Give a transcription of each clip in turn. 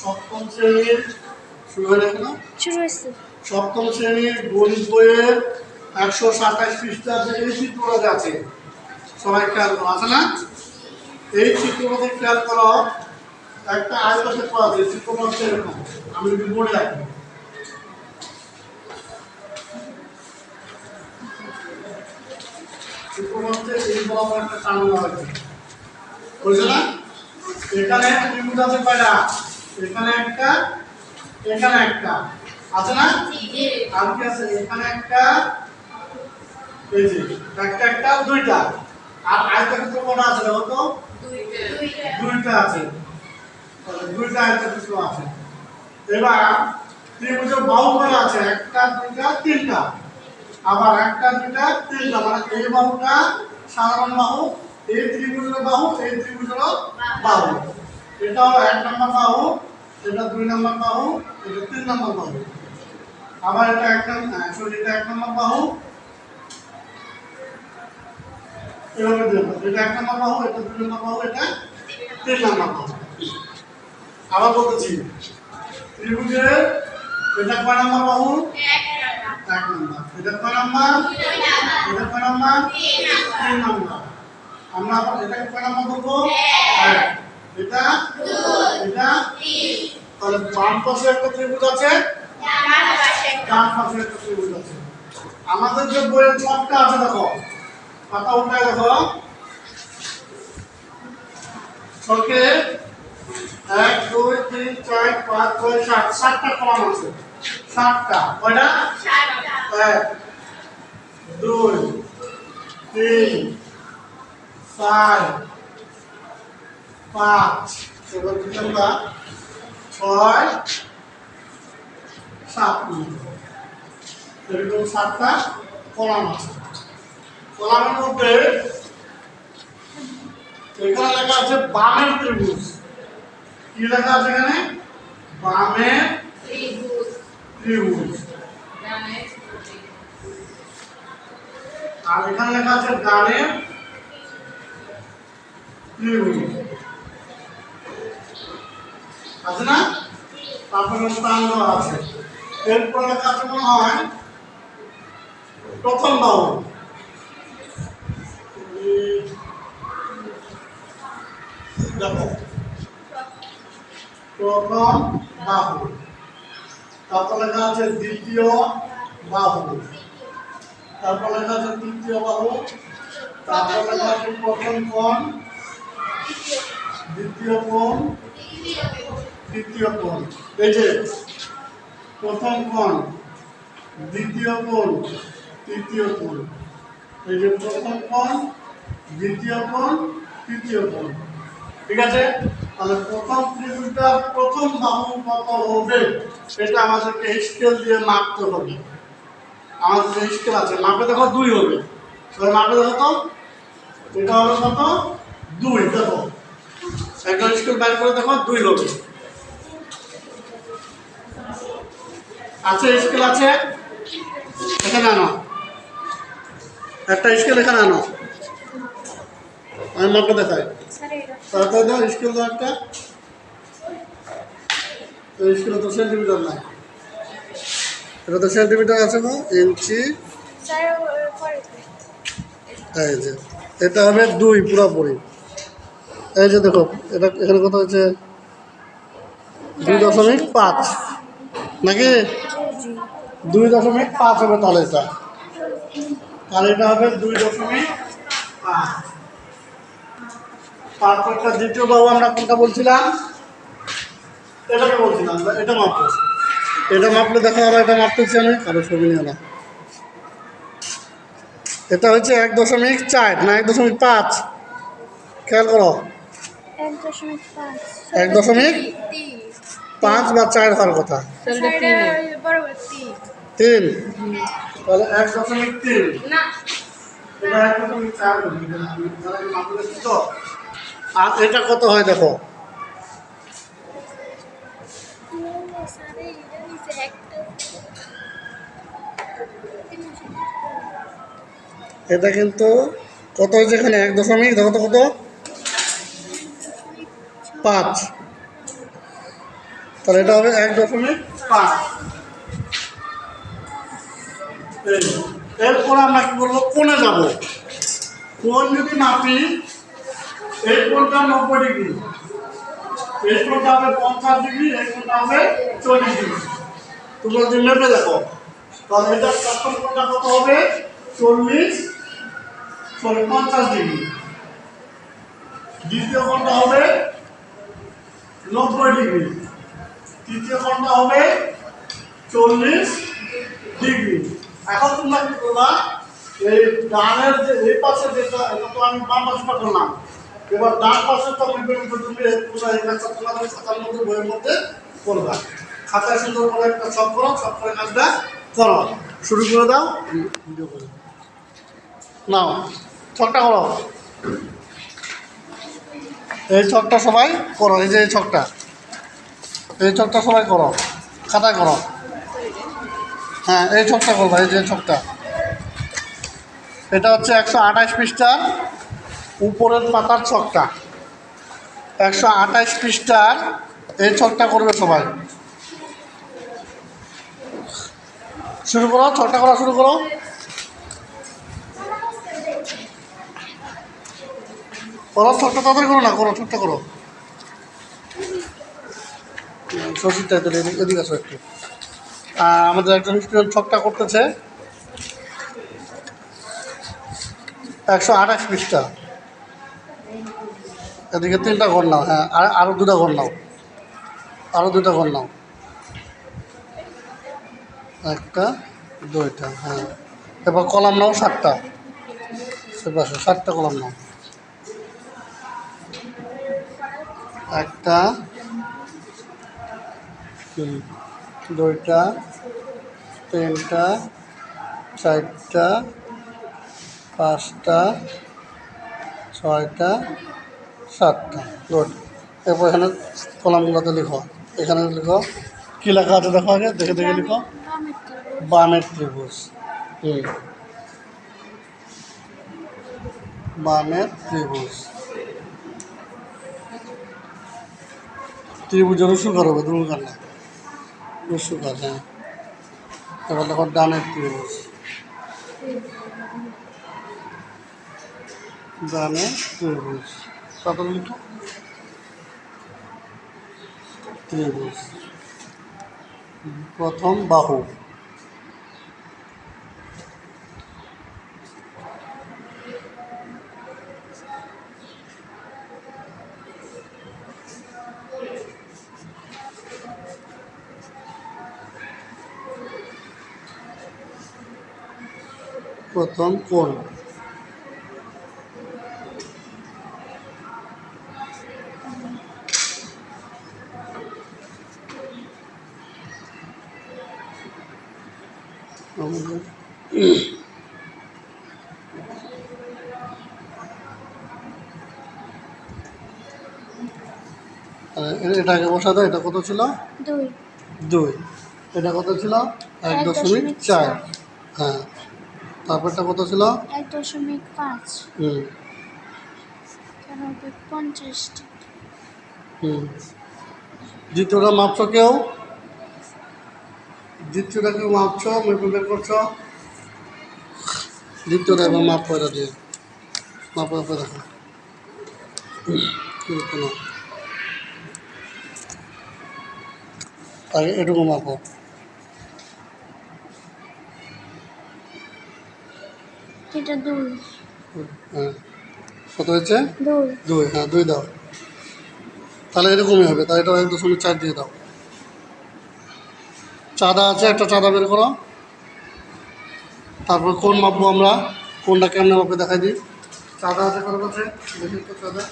সপ্তম শ্রেণীর শুরু হয়ে গেল না? শুরু হয়েছে। সপ্তম শ্রেণীর গণিত বইয়ের 127 পৃষ্ঠাতে এই চিত্রটা আছে, সবাই খেয়াল করো, আছে না? এই চিত্রটাতে খেয়াল করো, একটা আয়তক্ষেত্র আছে, চিত্রটা হচ্ছে এরকম, আমি যদি বলে রাখি, চিত্রটা হচ্ছে এই বরাবর একটা টান দেওয়া হয়েছে, বুঝছো না? এখানে ত্রিভুজ আছে কয়টা? এখানে একটা, এখানে একটা, আছে না? আর কি আছে? এখানে একটা, এই যে একটা একটা দুইটা, আর আয়তক্ষেত্র কয়টা আছে দেখো তো? দুইটা আছে, দুইটা আয়তক্ষেত্র আছে। এবার ত্রিভুজের বাহু কয়টা আছে? একটা, দুইটা, তিনটা, আবার একটা, দুইটা, তিনটা, মানে এই বাহুটা সাধারণ বাহু, এই ত্রিভুজের বাহু, এই ত্রিভুজের বাহু। এটা হলো 1 নম্বর বাহু, এটা 2 নম্বর বাহু, এটা 3 নম্বর বাহু। আবার এটা 1 নম্বর বাহু, এভাবে দেবো, এটা 1 নম্বর বাহু, এটা 2 নম্বর বাহু, এটা 3 নম্বর বাহু। আবার বলতেছি, ত্রিভুজের এটা কয় নম্বর বাহু? 1 নম্বর। এটা কয় নম্বর? এটা কয় নম্বর? 3 নম্বর। আমরা আবার এটাকে কয় নম্বর বলবো? 1। এটা 2, এটা 3। তাহলে বাম পাশে একটা ত্রিভুজ আছে, ডান পাশে একটা ত্রিভুজ আছে। আমাদের যে বইয়ের ছকটা আছে দেখো, পাতা উল্টায় দেখো, ছকে 1 2 3 4 5 6 7 7টা কলাম আছে, 7টা, কয়টা? 1 2 3 4 5, এবার আমরা 6 7 এরকম 7টা কলাম আছে। কলামের মধ্যে এখানে লেখা আছে বামের ত্রিভুজ। কি লেখা আছে এখানে? বামের ত্রিভুজ। আর এখানে লেখা আছে ডানের ত্রিভুজ, আছে না? তারপরে স্থান দেওয়া আছে। এরপর লেখা আছে মনে হয় প্রথম বাহু, দেখো প্রথম বাহু, তারপর লেখা আছে দ্বিতীয় বাহু, তারপর লেখা আছে তৃতীয় বাহু, তারপর লেখা আছে প্রথম কোণ, দ্বিতীয় কোণ, তৃতীয় কোণ। এই যে প্রথম কোণ, দ্বিতীয় কোণ, তৃতীয় কোণ, এই যে প্রথম কোণ, দ্বিতীয় কোণ, তৃতীয় কোণ, ঠিক আছে? তাহলে প্রথম ত্রিভুজটার প্রথম বাহু কত হবে সেটা আমাদেরকে স্কেল দিয়ে মাপতে হবে। আমাদের যে স্কেল আছে, মাপে দেখো 2 হবে, তাহলে মাপে দেখো তো, এটা হলো কত? 2, দেখো একটা স্কেল বাইর করে দেখো 2 হবে। আছে স্কেল আছে, এখানে আনো একটা স্কেল, এখানে আনো, আমি মাপে দেখাই। তাড়াতাড়ি দাও স্কেল, দাও একটা, স্কেলে তো সেন্টিমিটার নাই, এটা তো সেন্টিমিটার আছে না, ইঞ্চি। এই যে এটা হবে 2 পুরোপুরি। এই যে দেখো, এটা এখানে কত হচ্ছে? 2.5 নাকি? 2.5 হবে তাহলে এটা, তাহলে এটা হবে 2.5। তারপর একটা দ্বিতীয় বাহু আমরা কোনটা বলছিলাম? এটাকে বলছিলাম, এটা মাপবো, এটা মাপলে দেখো, আবার এটা মাপতেছি আমি, কারো ছবি নিয়ে না। এটা হচ্ছে 1.4 না 1.5, খেয়াল করো, 1.5 বা 4 হওয়ার কথা। 3, তাহলে 1.3, এটা 1.4 তো। আর এটা কত হয় দেখো, এটা কিন্তু কত হয়েছে এখানে? 1 দশমিক, দেখো তো কত? 5, তাহলে এটা হবে 1.5। এরপর আমরা কি করবো, কোণে যাব। কোণ যদি মাপি, এই কোণটা 90 ডিগ্রি, এই কোণটা হবে 50 ডিগ্রি, এই কোণটা হবে 40 ডিগ্রি। তোমরা যদি মেপে দেখো, তাহলে এটা প্রথম কোণটা কত হবে, 50 ডিগ্রি। দ্বিতীয় কোণটা হবে 90 ডিগ্রি। তৃতীয় কোণটা হবে 40 ডিগ্রি। এখন তোমরা কি করবা, এই ডানের যে এই পাশে যেটা, এটা তো আমি বাম পাশটা করলাম, এবার ডান পাশে তো তুমি পুরো এই কাজটা তোমাদের খাতার মধ্যে, বইয়ের মধ্যে করবা। খাতায় সুন্দর করে একটা ছক করো, ছক করে কাজটা করো। শুরু করে দাও, ভিডিও করে নাও, ছকটা করো। এই ছকটা সবাই করো, এই যে এই ছকটা, এই ছকটা সবাই করো, খাতায় করো। হ্যাঁ, এই ছকটা করবা, এই যে ছকটা। এটা হচ্ছে 128 পৃষ্ঠার উপরের পাতার ছকটা। 128 পৃষ্ঠার এই ছকটা করবে সবাই। শুরু করো, ছকটা করা শুরু করো। করো ছকটা, তাড়াতাড়ি করো না, করো ছকটা করো। শশীরটা এদিকে আসো একটু। আমাদের একজন স্টুডেন্ট ছকটা করতেছে। 128 পৃষ্ঠা, এদিকে 3টা ঘর নাও। হ্যাঁ, আরও 2টা ঘর নাও, আরও 2টা ঘর নাও, 1টা 2টা। হ্যাঁ, এবার কলাম নাও 7টা, সেপাশে 7টা কলাম নাও। 1টা 2টা 3টা 4টা 5টা 6টা 7টা। গুড। এরপর এখানে কলামগুলোতে লিখো, এখানে লিখো কী লেখা আছে দেখো, আগে দেখে দেখে লিখো, বামের ত্রিভুজ। বামের ত্রিভুজ, ত্রিভুজের রসুকার হবে, ধ্রুবকার না, রসুকার। হ্যাঁ, এবার দেখো ডানের ত্রিভুজ, ডানের ত্রিভুজ, তারপরে লিখো ত্রিভুজ, প্রথম বাহু, প্রথম কোণ, এটাকে বসা দাও। এটা কত ছিল, 2। এটা কত ছিল, 1.4। হ্যাঁ, তারপরটা কত ছিল, 1.5। হুম 50। দ্বিতীয়টা মাপছ কেউ, দ্বিতীয়টা কেউ মাপছ, মেপে বের করছ। দ্বিতীয়টা এবার মাপ করে দিয়ে মাপ করে দেখো, কোনো আগে এটুকু মাপো। এটা 2। হ্যাঁ, কত হয়েছে, 2। 2। হ্যাঁ, 2 দাও, তাহলে এরকমই হবে। তাহলে এটা 1.4 দিয়ে দাও। চাঁদা আছে, একটা চাঁদা বের করো। তারপর কোন মাপবো আমরা, কোনটা কেমন মাপে দেখাই দিই। চাঁদা আছে কারোর কাছে, দেখি তো চাঁদা।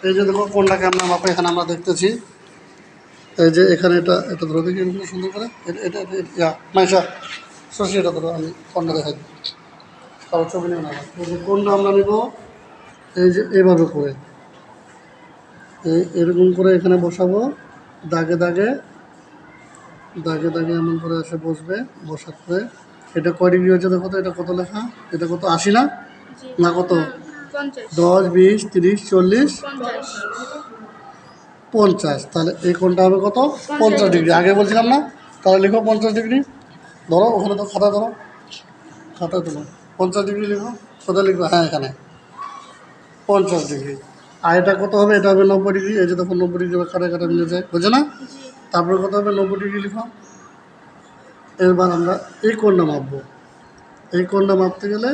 এই যে দেখো কোনটা কেমন মাপে এখানে আমরা দেখতেছি। এই যে এখানে এটা এটা ধরো দেখি সুন্দর করে, এটা এটা মাইশা শশী, এটা ধরো, আমি কোনটা দেখাই দিই, কারো ছবি নেই না। এই যে কোনটা আমরা নিব, এই যে এইভাবে করে, এরকম করে এখানে বসাবো, দাগে দাগে দাগে দাগে এমন করে এসে বসবে। বসার পরে এটা কয় ডিগ্রি হচ্ছে দেখো তো, এটা কত লেখা, এটা কত 80 না, না কত, 50। 10 20 30 40 50। 50, তাহলে এই কোণটা হবে কত? 50 ডিগ্রি। আগে বলছিলাম না? তাহলে লিখো 50 ডিগ্রি। ধরো ওখানে তো খাতা ধরো, খাতা ধরো 50 ডিগ্রি লিখো। কোথায় লিখবো? হ্যাঁ, এখানে 50 ডিগ্রি। আর এটা কত হবে? এটা হবে 90 ডিগ্রি। এই যে তখন 90 ডিগ্রি কাটা কাটা মিলে যায়, বুঝছো না? তারপরে কত হবে? 90 ডিগ্রি লিখো। এবার আমরা এই কোণটা মাপবো। এই কোণটা মাপতে গেলে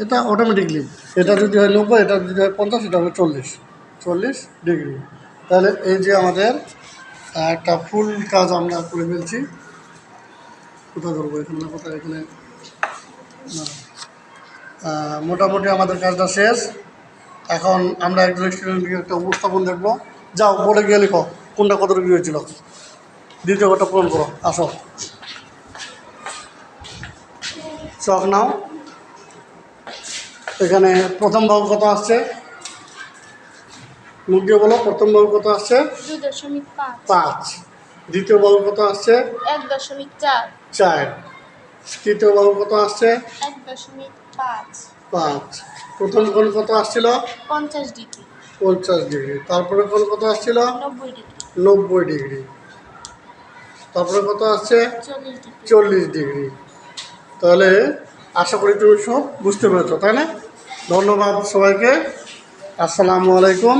এটা অটোমেটিকলি, এটা যদি হয় 90, এটা যদি হয় 50, এটা হবে 40 ডিগ্রি। তাহলে এই যে আমাদের একটা ফুল কাজ আমরা করে ফেলছি। কোথায় ধরবো? এখানে না, কোথায়? এখানে না। মোটামুটি আমাদের কাজটা শেষ। এখন আমরা একজন স্টুডেন্টকে একটা উপস্থাপন দেখবো। যাও, বোর্ডে গিয়ে লিখো কোনটা কত ডিগ্রি হয়েছিল। দ্বিতীয় ঘরটা পূরণ করো, আসো। চক নাও। এখানে প্রথম বাহু কত আসছে? মুখ দিয়ে বলো, প্রথম বাহু কত আসছে? 2.5 5। দ্বিতীয় বাহু কত আসছে? 1.4 4। তৃতীয় বাহু কত আসছে? 1.5 5। প্রথম কোণ কত আসছিল? 50 ডিগ্রি 50 ডিগ্রি। তারপরে কোণ কত আসছিল? 90 ডিগ্রি 90 ডিগ্রি। তারপরে কত আসছে? 40 ডিগ্রি 40 ডিগ্রি। তাহলে আশা করি তুমি সব বুঝতে পেরেছো, তাই না? ধন্যবাদ সবাইকে। আসসালামু আলাইকুম।